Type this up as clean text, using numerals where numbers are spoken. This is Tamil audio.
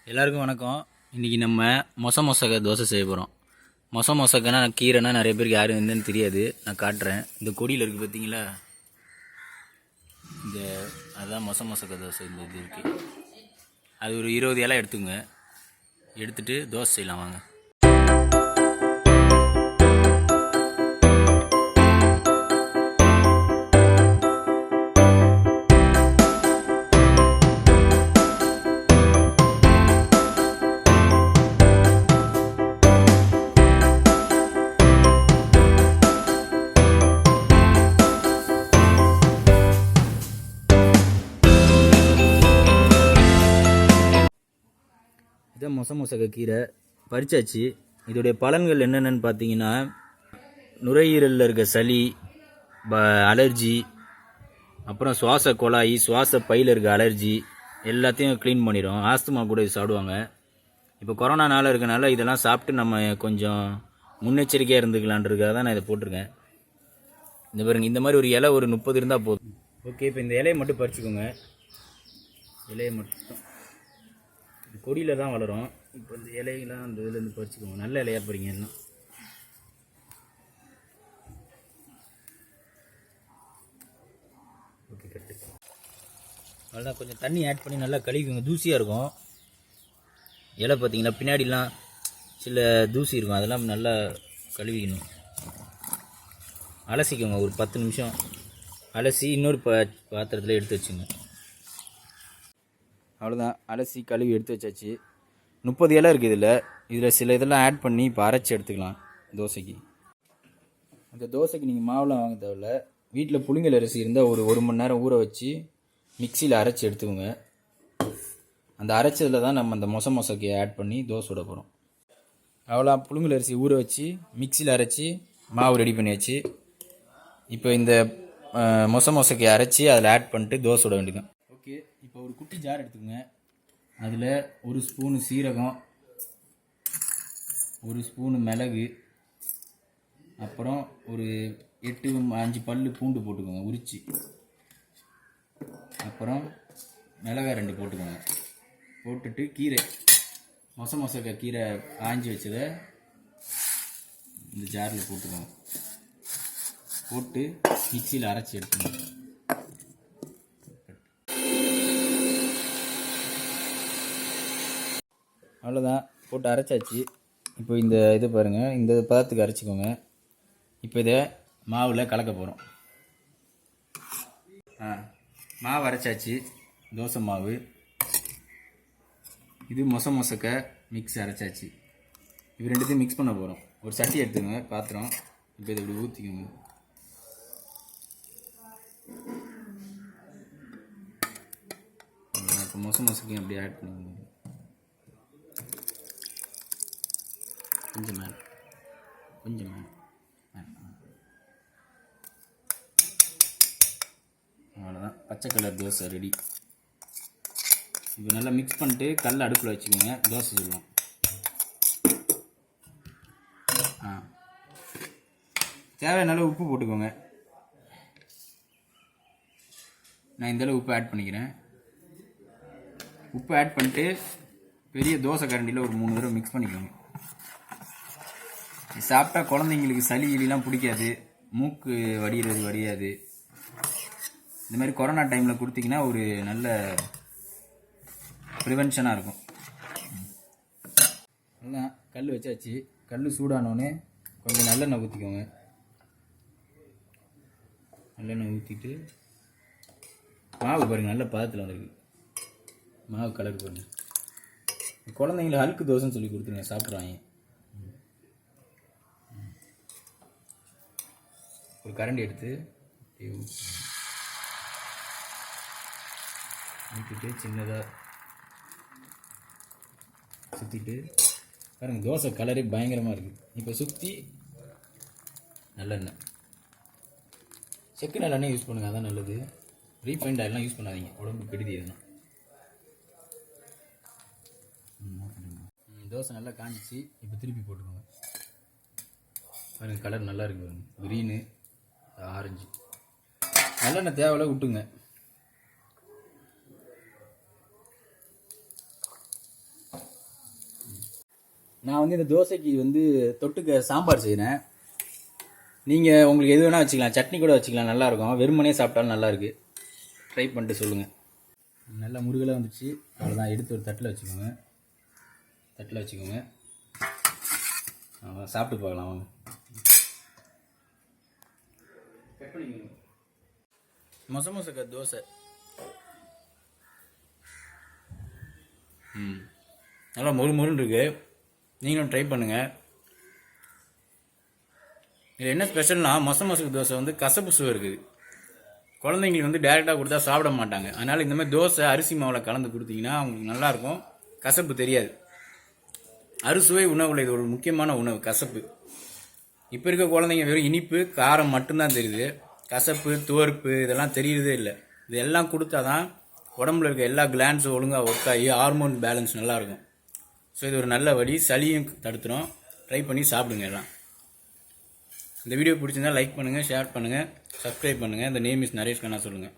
எல்லாருக்கும் வணக்கம். இன்றைக்கி நம்ம மொசக்க தோசை செய்ய போகிறோம். மொசக்கன்னா கீரைனா நிறைய பேருக்கு யாரும் என்னன்னு தெரியாது. நான் காட்டுறேன். இந்த கொடியில் இருக்குது பார்த்தீங்களா, இந்த அதுதான் மொசக்க தோசை. இந்த இது இருக்குது, அது ஒரு 20 இலை எடுத்துங்க. எடுத்துகிட்டு தோசை செய்யலாம் வாங்க. இதான் மொசக்க கீரை பறிச்சாச்சு. இதோடைய பலன்கள் என்னென்னு பார்த்தீங்கன்னா, நுரையீரலில் இருக்க சளி, அலர்ஜி, அப்புறம் சுவாச குழாய், சுவாச பையில் இருக்க அலர்ஜி எல்லாத்தையும் க்ளீன் பண்ணிடும். ஆஸ்துமா கூட இது சாப்பிடுவாங்க. இப்போ கொரோனா நாள் இருக்கனால இதெல்லாம் சாப்பிட்டு நம்ம கொஞ்சம் முன்னெச்சரிக்கையாக இருந்துக்கலான்றதுக்காக தான் நான் இதை போட்டிருக்கேன். இந்த பாருங்க, இந்த மாதிரி ஒரு இலை ஒரு 30 இருந்தால் போதும். ஓகே, இப்போ இந்த இலையை மட்டும் பறிச்சுக்கோங்க. இலையை மட்டும் கொடியில் தான் வளரும். இப்போ இந்த இலையெல்லாம் அந்த இதுலேருந்து பறிச்சுக்கோங்க. நல்ல இலையாக போகிறீங்க எல்லாம். ஓகே, கட்டு. அவ்வளோதான். கொஞ்சம் தண்ணி ஆட் பண்ணி நல்லா கழுவிக்கோங்க. தூசியாக இருக்கும் இலை பார்த்தீங்கன்னா, பின்னாடிலாம் சில தூசி இருக்கும், அதெல்லாம் நல்லா கழுவிக்கணும். அலசிக்கோங்க. ஒரு 10 நிமிஷம் அலசி இன்னொரு பாத்திரத்தில் எடுத்து வச்சுங்க. அவ்வளோதான். அலசி கழுவி எடுத்து வச்சாச்சு. 30 இலை இருக்குது இதில் சில இதெல்லாம் ஆட் பண்ணி இப்போ அரைச்சி எடுத்துக்கலாம் தோசைக்கு. அந்த தோசைக்கு நீங்கள் மாவுலாம் வாங்க தேவையில்ல. வீட்டில் புழுங்கல் அரிசி இருந்தால் ஒரு மணி நேரம் ஊற வச்சு மிக்சியில் அரைச்சி எடுத்துக்கோங்க. அந்த அரைச்சதில் தான் நம்ம அந்த மொசக்கையை ஆட் பண்ணி தோசை விட போகிறோம். அவ்வளோ, புழுங்கல் அரிசி ஊற வச்சு மிக்சியில் அரைச்சி மாவு ரெடி பண்ணியாச்சு. இப்போ இந்த மொசக்கையை அரைச்சி அதில் ஆட் பண்ணிட்டு தோசை விட வேண்டியதான். ஓகே, இப்போ ஒரு குட்டி ஜார் எடுத்துக்கோங்க. அதில் 1 ஸ்பூனு சீரகம், 1 ஸ்பூனு மிளகு, அப்புறம் ஒரு 8-5 பல்லு பூண்டு போட்டுக்கோங்க உரிச்சு. அப்புறம் மிளகாய் 2 போட்டுக்கோங்க. போட்டுட்டு கீரை, மொசக்க கீரை ஆஞ்சி வச்சதை இந்த ஜாரில் போட்டுக்கோங்க. போட்டு மிக்சியில் அரைச்சி எடுத்துக்கோங்க. அவ்வளோதான், போட்டு அரைச்சாச்சு. இப்போ இந்த இது பாருங்கள், இந்த பதத்துக்கு அரைச்சிக்கோங்க. இப்போ இதை மாவில் கலக்க போகிறோம். மாவு அரைச்சாச்சு. தோசை மாவு இது, மொசக்க மிக்ஸ் அரைச்சாச்சு. இது ரெண்டுத்தையும் மிக்ஸ் பண்ண போகிறோம். ஒரு சட்டி எடுத்துக்கோங்க, பாத்திரம். இப்போ இதை இப்படி ஊற்றிக்கோங்க. இப்போ மொசக்கையும் அப்படி ஆட் பண்ணிக்கோங்க. கொஞ்சம் மேலே அவ்வளோதான். பச்சை கலர் தோசை ரெடி. இப்போ நல்லா மிக்ஸ் பண்ணிட்டு கல் அடுப்பில் வச்சுக்கோங்க. தோசை சுடலாம். தேவையான உப்பு போட்டுக்கோங்க. நான் இந்தளவு உப்பு ஆட் பண்ணிக்கிறேன். உப்பு ஆட் பண்ணிட்டு பெரிய தோசை கரண்டியில் ஒரு 3 தடவை மிக்ஸ் பண்ணிக்கோங்க. சாப்பிட்டா குழந்தைங்களுக்கு சளி கிளிலாம் பிடிக்காது, மூக்கு வடியாது. இந்த மாதிரி கொரோனா டைமில் கொடுத்தீங்கன்னா ஒரு நல்ல ப்ரிவென்ஷனாக இருக்கும். அதான் கல் வச்சாச்சு. கல் சூடானோடனே கொஞ்சம் நல்லெண்ணெய் ஊற்றிக்கோங்க. நல்லெண்ணெய் ஊற்றிட்டு மாவு பாருங்கள், நல்ல பதத்தில் வந்துருக்கு. மாவு கலர் பாருங்கள். குழந்தைங்களை அழுக்கு தோசைன்னு சொல்லி கொடுத்துருங்க, சாப்பிட்றாங்க. ஒரு கரண்டி எடுத்து ஊற்றிட்டு சின்னதாக சுற்றிட்டு பாருங்கள், தோசை கலரே பயங்கரமாக இருக்குது. இப்போ சுற்றி நல்லெண்ணெய், செக்கு நல்லெண்ணெய் யூஸ் பண்ணுங்கள், அதான் நல்லது. ரீஃபைண்ட் ஆயிலெலாம் யூஸ் பண்ணாதீங்க, உடம்பு கெடுதி. எதுனா தோசை நல்லா காஞ்சிச்சு. இப்போ திருப்பி போட்டுக்கோங்க. பாருங்கள், கலர் நல்லா இருக்குது பாருங்கள், க்ரீனு ஆரஞ்சு. நல்லெண்ணெய் தேவையில்ல விட்டுங்க. நான் வந்து இந்த தோசைக்கு வந்து தொட்டுக்க சாம்பார் செய்கிறேன். நீங்கள் உங்களுக்கு எது வேணால் வச்சுக்கலாம், சட்னி கூட வச்சுக்கலாம், நல்லாயிருக்கும். வெறுமனே சாப்பிட்டாலும் நல்லாயிருக்கு. ட்ரை பண்ணிட்டு சொல்லுங்கள். நல்லா முருகலாக வந்துச்சு. அவ்வளோதான், எடுத்து ஒரு தட்டில் வச்சுக்கோங்க. சாப்பிட்டு பார்க்கலாம் வாங்க. மொசக்க தோசை. நல்லா முறுமுறுன்னு இருக்கு. நீங்களும் ட்ரை பண்ணுங்கள். இதில் என்ன ஸ்பெஷல்னா மொசக்கு தோசை வந்து கசப்பு சுவை இருக்குது. குழந்தைங்களுக்கு வந்து டேரெக்டாக கொடுத்தா சாப்பிட மாட்டாங்க. அதனால் இந்த மாதிரி தோசை அரிசி மாவில் கலந்து கொடுத்தீங்கன்னா அவங்களுக்கு நல்லாயிருக்கும், கசப்பு தெரியாது. அறுசுவை உணவுல இது ஒரு முக்கியமான உணவு கசப்பு. இப்போ இருக்க குழந்தைங்க வெறும் இனிப்பு காரம் மட்டும்தான் தெரியுது, கசப்பு துவர்ப்பு இதெல்லாம் தெரியறதே இல்லை. இதெல்லாம் கொடுத்தா தான் உடம்புல இருக்க எல்லா கிளாண்ட்ஸும் ஒழுங்காக ஒர்க் ஆகி ஹார்மோன் பேலன்ஸ் நல்லாயிருக்கும். ஸோ இது ஒரு நல்ல வழி, சளியும் தடுத்துரும். ட்ரை பண்ணி சாப்பிடுங்க எல்லாம். இந்த வீடியோ பிடிச்சிருந்தா லைக் பண்ணுங்கள், ஷேர் பண்ணுங்கள், சப்ஸ்கிரைப் பண்ணுங்கள். இந்த நேம் இஸ் நரேஷ் கண்ணா சொல்லுங்கள்.